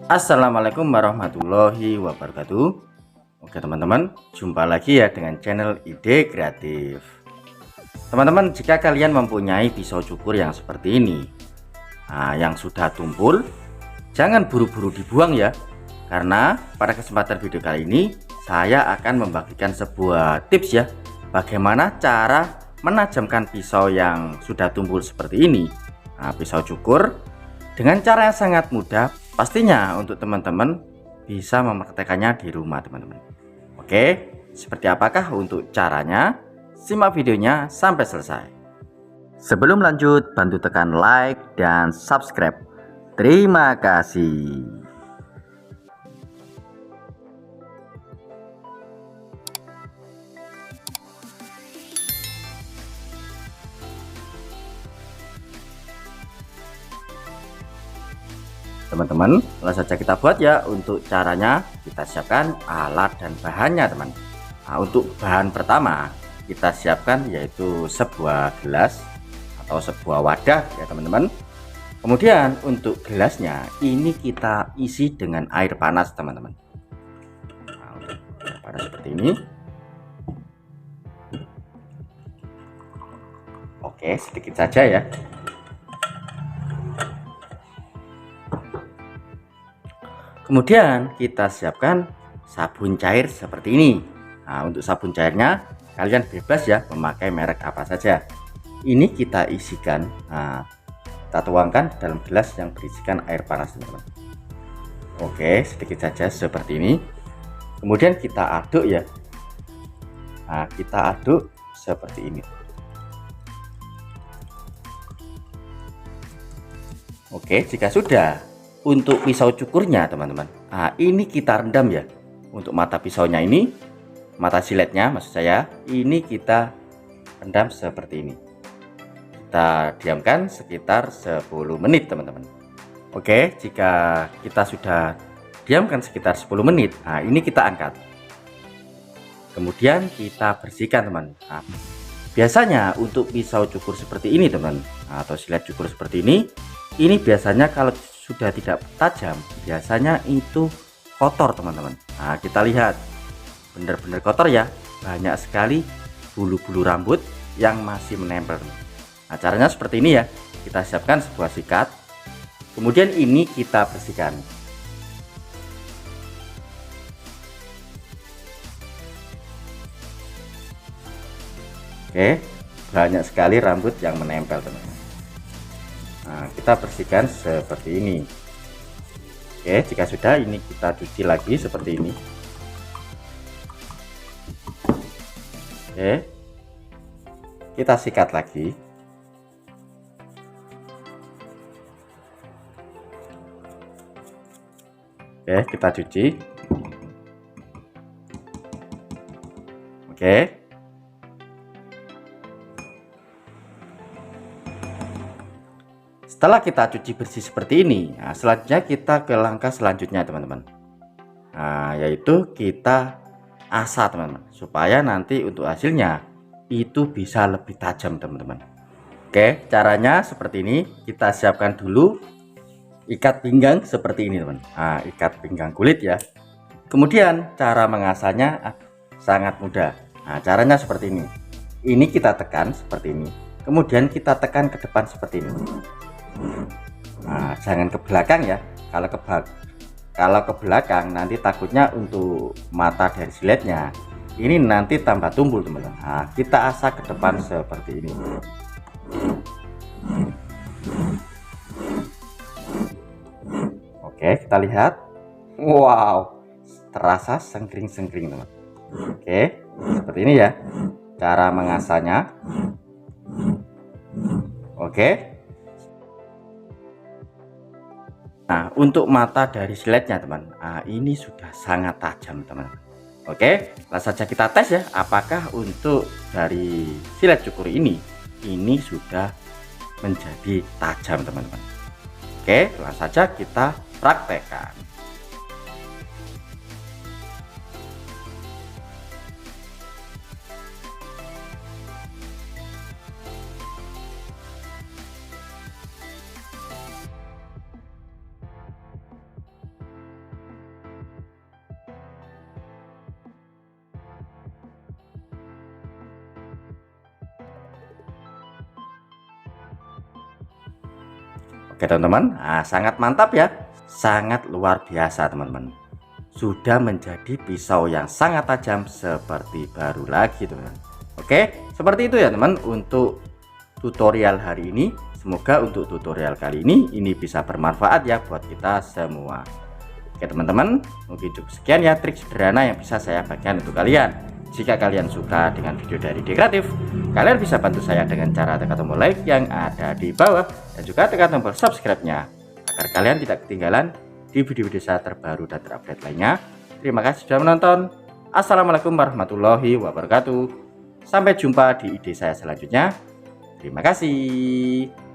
Assalamualaikum warahmatullahi wabarakatuh. Oke teman-teman, jumpa lagi ya dengan channel Ide Kreatif. Teman-teman, jika kalian mempunyai pisau cukur yang seperti ini, yang sudah tumpul, jangan buru-buru dibuang ya. Karena pada kesempatan video kali ini saya akan membagikan sebuah tips ya, bagaimana cara menajamkan pisau yang sudah tumpul seperti ini, pisau cukur, dengan cara yang sangat mudah. Pastinya untuk teman-teman bisa mempraktekannya di rumah teman-teman. Oke, seperti apakah untuk caranya? Simak videonya sampai selesai. Sebelum lanjut, bantu tekan like dan subscribe. Terima kasih. Teman-teman, langsung saja kita buat ya. Untuk caranya kita siapkan alat dan bahannya teman. Untuk bahan pertama kita siapkan yaitu sebuah gelas atau sebuah wadah ya teman-teman. Kemudian untuk gelasnya ini kita isi dengan air panas teman-teman. Panas seperti ini. Oke, sedikit saja ya. Kemudian kita siapkan sabun cair seperti ini. Untuk sabun cairnya kalian bebas ya memakai merek apa saja. Ini kita isikan, kita tuangkan dalam gelas yang berisikan air panas teman-teman. Oke, sedikit saja seperti ini. Kemudian kita aduk ya. Kita aduk seperti ini. Oke, jika sudah, untuk pisau cukurnya teman-teman, ini kita rendam ya. Untuk mata pisaunya ini, mata siletnya maksud saya, ini kita rendam seperti ini. Kita diamkan sekitar 10 menit teman-teman. Oke, jika kita sudah diamkan sekitar 10 menit, ini kita angkat. Kemudian kita bersihkan teman. Biasanya untuk pisau cukur seperti ini teman, atau silet cukur seperti ini biasanya kalau sudah tidak tajam biasanya itu kotor teman-teman. Kita lihat benar-benar kotor ya, banyak sekali bulu-bulu rambut yang masih menempel. Caranya seperti ini ya, kita siapkan sebuah sikat, kemudian ini kita bersihkan. Oke, banyak sekali rambut yang menempel teman-teman. Kita bersihkan seperti ini. Oke, jika sudah ini kita cuci lagi seperti ini. Oke, kita sikat lagi. Oke, kita cuci. Oke, setelah kita cuci bersih seperti ini, selanjutnya kita ke langkah selanjutnya teman-teman. Yaitu kita asah teman-teman, supaya nanti untuk hasilnya itu bisa lebih tajam teman-teman. Oke, caranya seperti ini. Kita siapkan dulu ikat pinggang seperti ini teman. Ikat pinggang kulit ya. Kemudian cara mengasahnya sangat mudah. Caranya seperti ini. Ini kita tekan seperti ini, kemudian kita tekan ke depan seperti ini. Jangan ke belakang ya. Kalau ke belakang nanti takutnya untuk mata dari siletnya ini nanti tambah tumpul teman-teman. Kita asah ke depan seperti ini. Oke, kita lihat. Wow, terasa sengkring-sengkring teman. Oke, seperti ini ya cara mengasahnya. Oke. Untuk mata dari siletnya teman, ini sudah sangat tajam teman-teman. Oke, langsung saja kita tes ya, apakah untuk dari silet cukur ini sudah menjadi tajam teman-teman. Oke, langsung saja kita praktekkan. Oke teman-teman, nah, sangat mantap ya, sangat luar biasa teman-teman. Sudah menjadi pisau yang sangat tajam seperti baru lagi teman-teman. Oke, seperti itu ya teman untuk tutorial hari ini. Semoga untuk tutorial kali ini bisa bermanfaat ya buat kita semua. Oke teman-teman, mungkin cukup sekian ya trik sederhana yang bisa saya bagikan untuk kalian. Jika kalian suka dengan video dari Ide Kreatif, kalian bisa bantu saya dengan cara tekan tombol like yang ada di bawah dan juga tekan tombol subscribe-nya agar kalian tidak ketinggalan di video-video saya terbaru dan terupdate lainnya. Terima kasih sudah menonton. Assalamualaikum warahmatullahi wabarakatuh. Sampai jumpa di ide saya selanjutnya. Terima kasih.